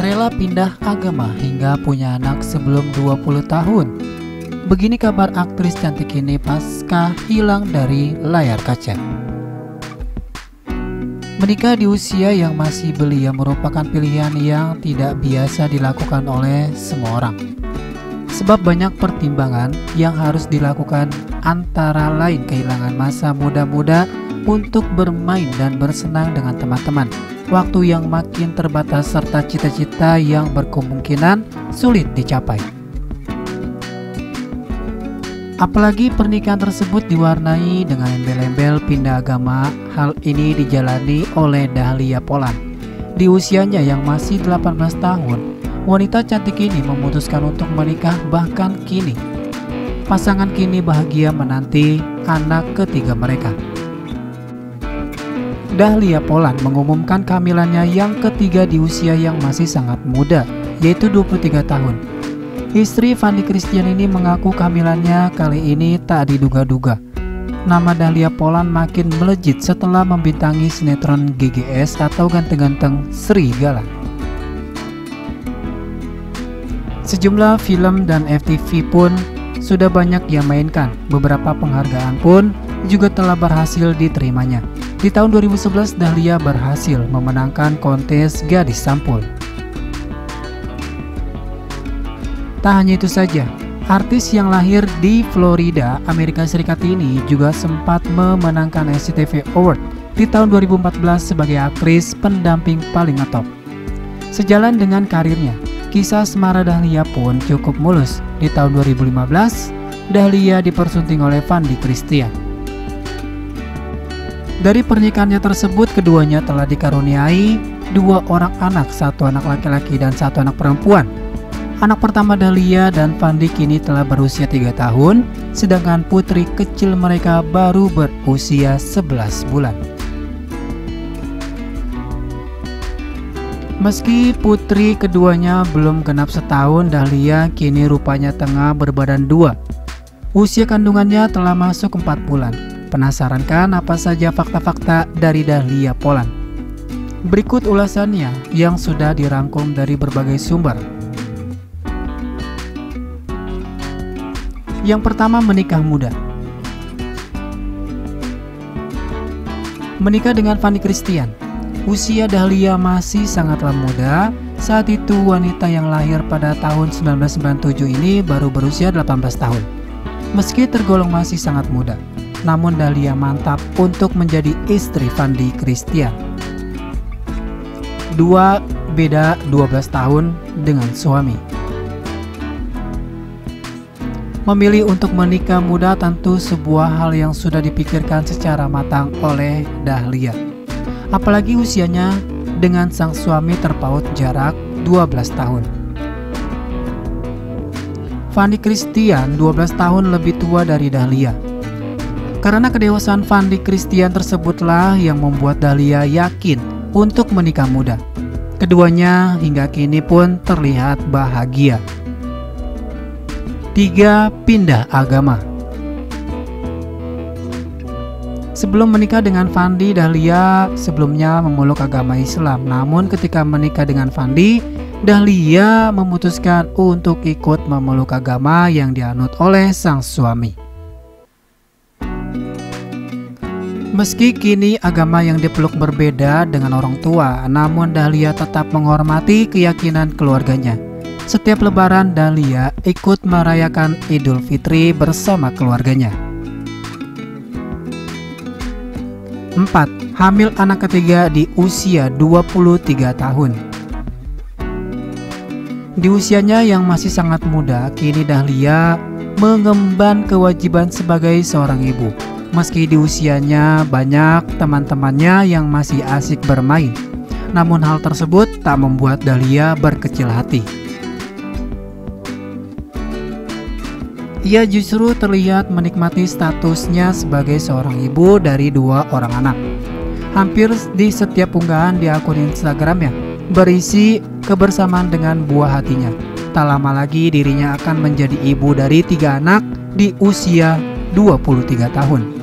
Rela pindah agama hingga punya anak sebelum 20 tahun. Begini kabar aktris cantik ini pasca hilang dari layar kaca. Menikah di usia yang masih belia merupakan pilihan yang tidak biasa dilakukan oleh semua orang. Sebab banyak pertimbangan yang harus dilakukan, antara lain kehilangan masa muda-muda untuk bermain dan bersenang dengan teman-teman, waktu yang makin terbatas, serta cita-cita yang berkemungkinan sulit dicapai. Apalagi pernikahan tersebut diwarnai dengan embel-embel pindah agama. Hal ini dijalani oleh Dahlia Poland. Di usianya yang masih 18 tahun, wanita cantik ini memutuskan untuk menikah. Bahkan kini pasangan kini bahagia menanti anak ketiga mereka. Dahlia Poland mengumumkan kehamilannya yang ketiga di usia yang masih sangat muda, yaitu 23 tahun. Istri Fanny Christian ini mengaku kehamilannya kali ini tak diduga-duga. Nama Dahlia Poland makin melejit setelah membintangi sinetron GGS atau Ganteng-Ganteng Serigala. Sejumlah film dan FTV pun sudah banyak ia mainkan. Beberapa penghargaan pun juga telah berhasil diterimanya. Di tahun 2011, Dahlia berhasil memenangkan kontes Gadis Sampul. Tak hanya itu saja, artis yang lahir di Florida, Amerika Serikat ini juga sempat memenangkan SCTV Award di tahun 2014 sebagai aktris pendamping paling ngetop. Sejalan dengan karirnya, kisah asmara Dahlia pun cukup mulus. Di tahun 2015, Dahlia dipersunting oleh Fanny Christian. Dari pernikahannya tersebut, keduanya telah dikaruniai 2 orang anak, 1 anak laki-laki dan 1 anak perempuan. Anak pertama Dahlia dan Fanny kini telah berusia 3 tahun, sedangkan putri kecil mereka baru berusia 11 bulan. Meski putri keduanya belum genap setahun, Dahlia kini rupanya tengah berbadan 2. Usia kandungannya telah masuk 4 bulan. Penasaran kan apa saja fakta-fakta dari Dahlia Poland? Berikut ulasannya yang sudah dirangkum dari berbagai sumber. Yang pertama, menikah muda. Menikah dengan Fanny Christian. Usia Dahlia masih sangatlah muda. Saat itu wanita yang lahir pada tahun 1997 ini baru berusia 18 tahun. Meski tergolong masih sangat muda, namun Dahlia mantap untuk menjadi istri Fanny Christian. Beda 12 tahun dengan suami. Memilih untuk menikah muda tentu sebuah hal yang sudah dipikirkan secara matang oleh Dahlia. Apalagi usianya dengan sang suami terpaut jarak 12 tahun. Fanny Christian 12 tahun lebih tua dari Dahlia. Karena kedewasaan Fanny Christian tersebutlah yang membuat Dahlia yakin untuk menikah muda. Keduanya hingga kini pun terlihat bahagia. 3. Pindah agama. Sebelum menikah dengan Fanny, Dahlia sebelumnya memeluk agama Islam. Namun ketika menikah dengan Fanny, Dahlia memutuskan untuk ikut memeluk agama yang dianut oleh sang suami. Meski kini agama yang dipeluk berbeda dengan orang tua, namun Dahlia tetap menghormati keyakinan keluarganya. Setiap lebaran, Dahlia ikut merayakan Idul Fitri bersama keluarganya. 4. Hamil anak ketiga di usia 23 tahun. Di usianya yang masih sangat muda, kini Dahlia mengemban kewajiban sebagai seorang ibu. Meski di usianya banyak teman-temannya yang masih asik bermain, namun hal tersebut tak membuat Dahlia berkecil hati. Ia justru terlihat menikmati statusnya sebagai seorang ibu dari 2 orang anak. Hampir di setiap unggahan di akun Instagramnya berisi kebersamaan dengan buah hatinya. Tak lama lagi dirinya akan menjadi ibu dari 3 anak di usia 23 tahun.